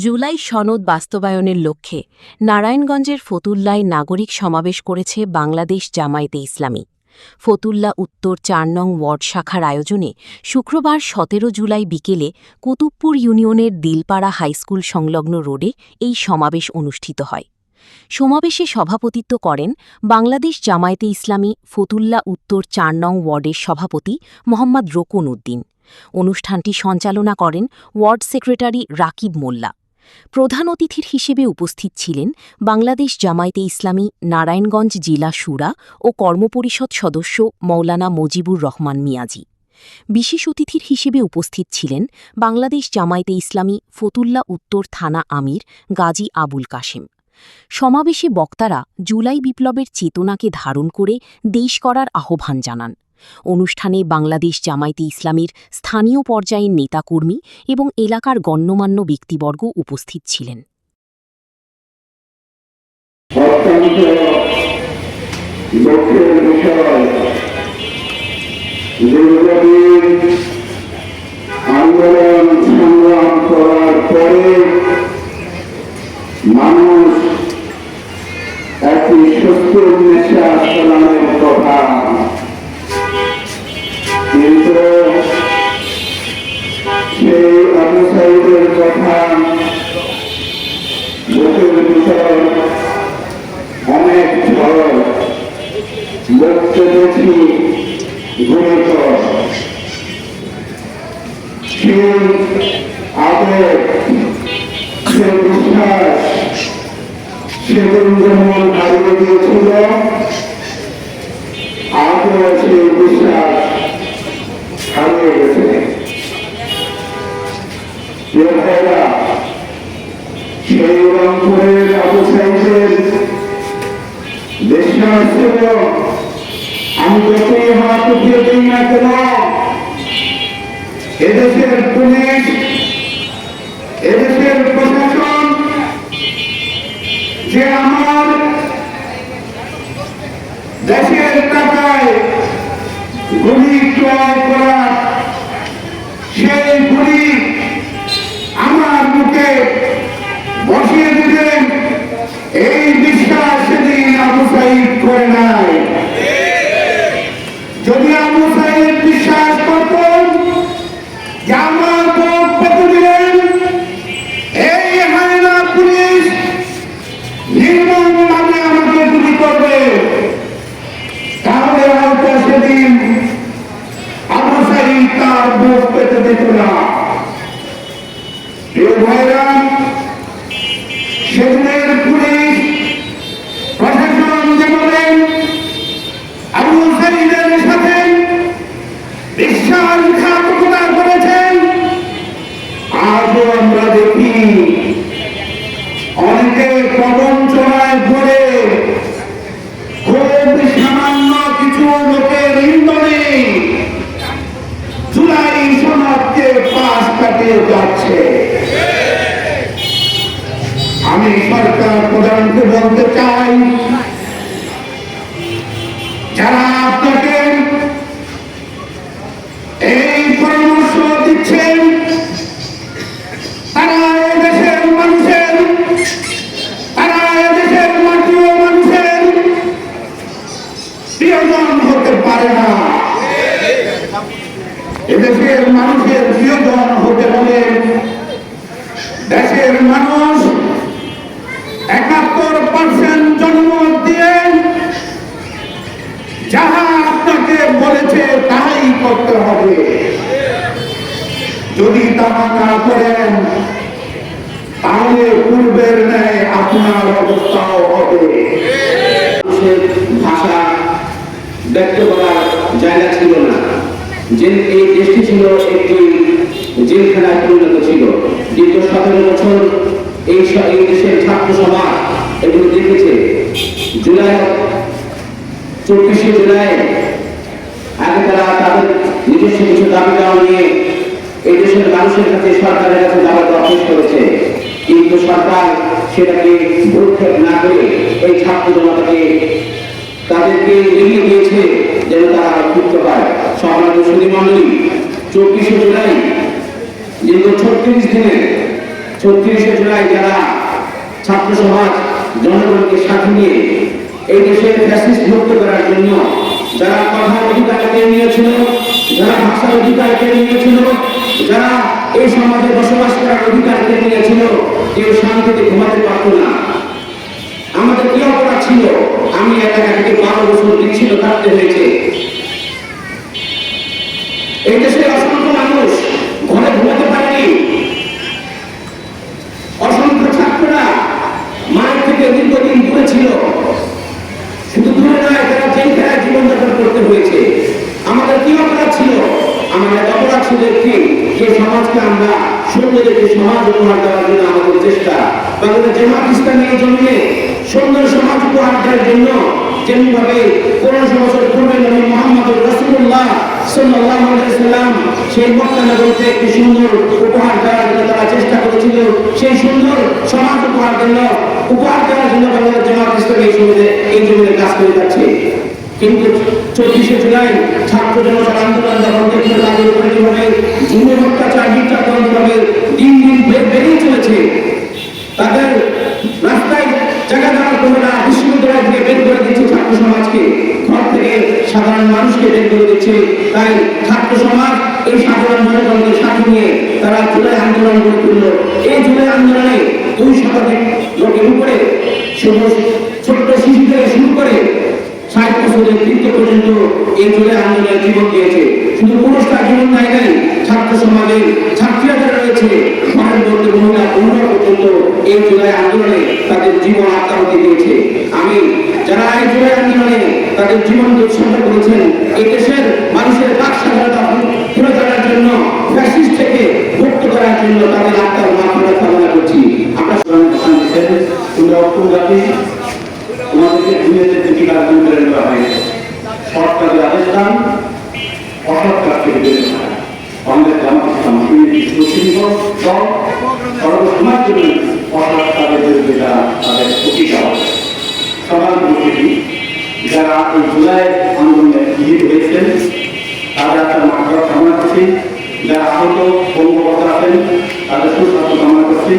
জুলাই সনদ বাস্তবায়নের লক্ষ্যে নারায়ণগঞ্জের ফতুল্লায় নাগরিক সমাবেশ করেছে বাংলাদেশ জামায়াতে ইসলামী। ফতুল্লা উত্তর ৪ নং ওয়ার্ড শাখার আয়োজনে শুক্রবার ১৭ জুলাই বিকেলে কুতুবপুর ইউনিয়নের দিলপাড়া হাইস্কুল সংলগ্ন রোডে এই সমাবেশ অনুষ্ঠিত হয়। সমাবেশে সভাপতিত্ব করেন বাংলাদেশ জামায়াতে ইসলামী ফতুল্লা উত্তর ৪ নং ওয়ার্ডের সভাপতি মোহাম্মদ রোকন উদ্দিন। অনুষ্ঠানটি সঞ্চালনা করেন ওয়ার্ড সেক্রেটারি রাকিব মোল্লা। প্রধান অতিথির হিসেবে উপস্থিত ছিলেন বাংলাদেশ জামায়াতে ইসলামী নারায়ণগঞ্জ জেলা শুরা ও কর্মপরিষদ সদস্য মৌলানা মজিবুর রহমান মিয়াজি। বিশেষ অতিথির হিসেবে উপস্থিত ছিলেন বাংলাদেশ জামায়াতে ইসলামী ফতুল্লা উত্তর থানা আমির গাজী আবুল কাশেম। সমাবেশে বক্তারা জুলাই বিপ্লবের চেতনাকে ধারণ করে দেশ করার আহ্বান জানান। অনুষ্ঠানে বাংলাদেশ জামায়াতে ইসলামীর স্থানীয় পর্যায়ের নেতাকর্মী এবং এলাকার গণ্যমান্য ব্যক্তিবর্গ উপস্থিত ছিলেন। আন্দোলন সংগ্রাম করার পরে মানুষ একটি সত্যের নেশা চালানোর কথা, কিন্তু সেই আবু সাইদের কথা বুকের ভিতর অনেক ঝড় বলতে দেখি গুরুতর। সেই আবেগ, সে বিশ্বাস সেদিন যেমন হারিয়ে গিয়েছিল, আজও সেই বিশ্বাস হারিয়ে গেছে। সেই রংপুরের আবু সাইদের বিশ্বাস ছিল, আমি যতই হাত উঠিয়ে দিই না কেন, এদেশের পুলিশ, এদেশের প্রশাসন যে আমার দেশের টাকায় গুলি ক্রয় করা, সেই গুলি আমার মুখে বসিয়ে দিলেন, এই বিশ্বাস সেদিন আবু সাইদ করে নাই। যদি আবু সাইদ বিশ্বাস করতেন যে আমার বুক পেতে দিলেন, এই হায়না পুলিশ নির্মমভাবে আমাকে গুলি করবে, তাহলে হয়তো সেদিন আবু সাইদ তার বুক পেতে দিত না। ভাইরা, সেদিনের পুলিশ প্রশাসন যে বলেন আবু সাইদের সাথে বিশ্বাসঘাতকতা করেছেন, আজও আমরা দেখি অনেকে প্রবঞ্চনায় পড়ে খুব সামান্য কিছু লোকের ইন্ধনে জুলাই সনদকে পাশ কাটিয়ে যাচ্ছে। আমি সরকার প্রধানকে বলতে চাই, যারা আপনাকে এই পরামর্শ দিচ্ছেন, তারা এদেশের মানুষের, তারা এদেশের মাটি ও মানুষের প্রিয়জন হতে পারে না। এদেশের মানুষের প্রিয়জন হতে হলে দেশের মানুষ ৭১% জনমত দিয়ে যাহা আপনাকে বলেছে তাই করতে হবে। যদি তাহা না করেন, তাহলে পূর্বের ন্যায় আপনার অবস্থাও হবে। ভাষা ব্যক্ত করার জায়গা ছিল না, যে এই দেশটি ছিল একটি জেলখানায় পরিণত ছিল। দীর্ঘ ১৭ বছর এই দেশের ছাত্র সমাজ এগুলো দেখেছে। জুলাই ২৪শে জুলাই আগে তারা তাদের নিজস্ব কিছু দাবি দেওয়া নিয়ে এই দেশের মানুষের কাছে, সরকারের কাছে দাবি দেওয়া পেশ করেছে, কিন্তু সরকার সেটাকে ভ্রুক্ষেপ না করে এই ছাত্র জনতাকে তাদেরকে এগিয়ে দিয়েছে যেন তারা যুক্ত হয়। সম্মানিত সুধী মণ্ডলী, ২৪শে জুলাই দীর্ঘ ৩৬ দিনের ৩৬শে জুলাই যারা ছাত্র সমাজ জনগণকে সাথে নিয়ে এই দেশের ফ্যাসিস্ট মুক্ত করার জন্য যারা কথার অধিকার কেড়ে নিয়েছিল, যারা ভাষার অধিকার কেড়ে নিয়েছিল, যারা এই সমাজে বসবাস করার অধিকার কেড়ে নিয়েছিল, কেউ শান্তিতে ঘুমাতে পারত না। আমাদের কি অপরাধ ছিল? আমি এলাকা থেকে 12 বছর বিচ্ছিন্ন থাকতে হয়েছে। এই দেশের অসংখ্য মানুষ ঘরে ঘুমাতে পারেনি। অসংখ্য ছাত্ররা মায়ের থেকে দীর্ঘদিন দূরে ছিল। শুধু দূরে নয়, তারা জেলখানায় জীবনযাপন করতে হয়েছে। আমাদের কি অপরাধ ছিল? আমাদের অপরাধ ছিল কি, যে সমাজকে আমরা সুন্দর একটি সমাজ উপহার দেওয়ার জন্য আমাদের চেষ্টা। বাংলাদেশ জামাত ইসলামী এই জমিনে সুন্দর সমাজ উপহার দেওয়ার জন্য যেমনভাবে 1500 বছর পূর্বে নবী মুহাম্মদ রাসূলুল্লাহ সাল্লাল্লাহু আলাইহি সাল্লাম সেই মক্কা নগরীতে একটি সুন্দর উপহার দেওয়ার জন্য তারা চেষ্টা করেছিল, সেই সুন্দর সমাজ উপহার দেওয়ার জন্য বাংলাদেশ জামাত ইসলামী এই জমিনে কাজ করে যাচ্ছে। কিন্তু 24শে জুলাই ছাত্র জনতার আন্দোলন যখন দেখলো তাদের উপরে যেভাবে জুলুম অত্যাচার নির্যাতন যেভাবে দিন দিন বেড়েই চলেছে, তাদের রাস্তায় জায়গা দেওয়ার কোনো না, বিশ্ববিদ্যালয় থেকে বের করে দিচ্ছে ছাত্র সমাজকে, ঘর থেকে সাধারণ মানুষকে বের করে দিচ্ছে। তাই ছাত্র সমাজ এই সাধারণ জনগণকে সাথে নিয়ে তারা জুলাই আন্দোলন করে তুলল। এই জুলাই আন্দোলনে 2 শতাধিক লোকের উপরে শুধু ছোট্ট শিশু থেকে শুরু করে 60 বছরের বৃদ্ধ পর্যন্ত এই জুলাই আন্দোলনে জীবন দিয়েছে। শুধু পুরুষরা জীবন দেয় নাই, ছাত্র সমাজের ছাত্রীরা যারা রয়েছে, ঘরের মধ্যে মহিলা বোনরা পর্যন্ত এই জুলাই আন্দোলনে তাদের জীবন আত্মাহুতি দিয়েছে। আমি যারা এই জুলাই আন্দোলনে তাদের জীবন উৎসর্গ করেছেন, এই দেশের মানুষের বাক স্বাধীনতা ফিরে দেওয়ার জন্য, ফ্যাসিস্ট থেকে মুক্ত করার জন্য তাদের আত্মার মাফিরাত কামনা করছি। আমরা তোমরা অক্ষম জাতি, তোমাদেরকে দুনিয়াতে দুটি কার্যক্রম করে দেওয়া হয়েছে। সৎ কাজে আদেশ দান, অসৎ কাজ থেকে বেঁচে থাকা। আমাদের জামাত ইসলাম সুশৃঙ্খ দল সর্বসময়ের জন্য অসৎ কাজের বিরুদ্ধে তারা তাদের প্রতিকার সমান উপস্থিতি যারা এই জুলাই আন্দোলনে শহীদ হয়েছেন তাদের একটা মাত্রা কামনা করছি। যারা আহত বঙ্গবন্ধু আছেন তাদের সুস্বাস্থ্য কামনা করছি।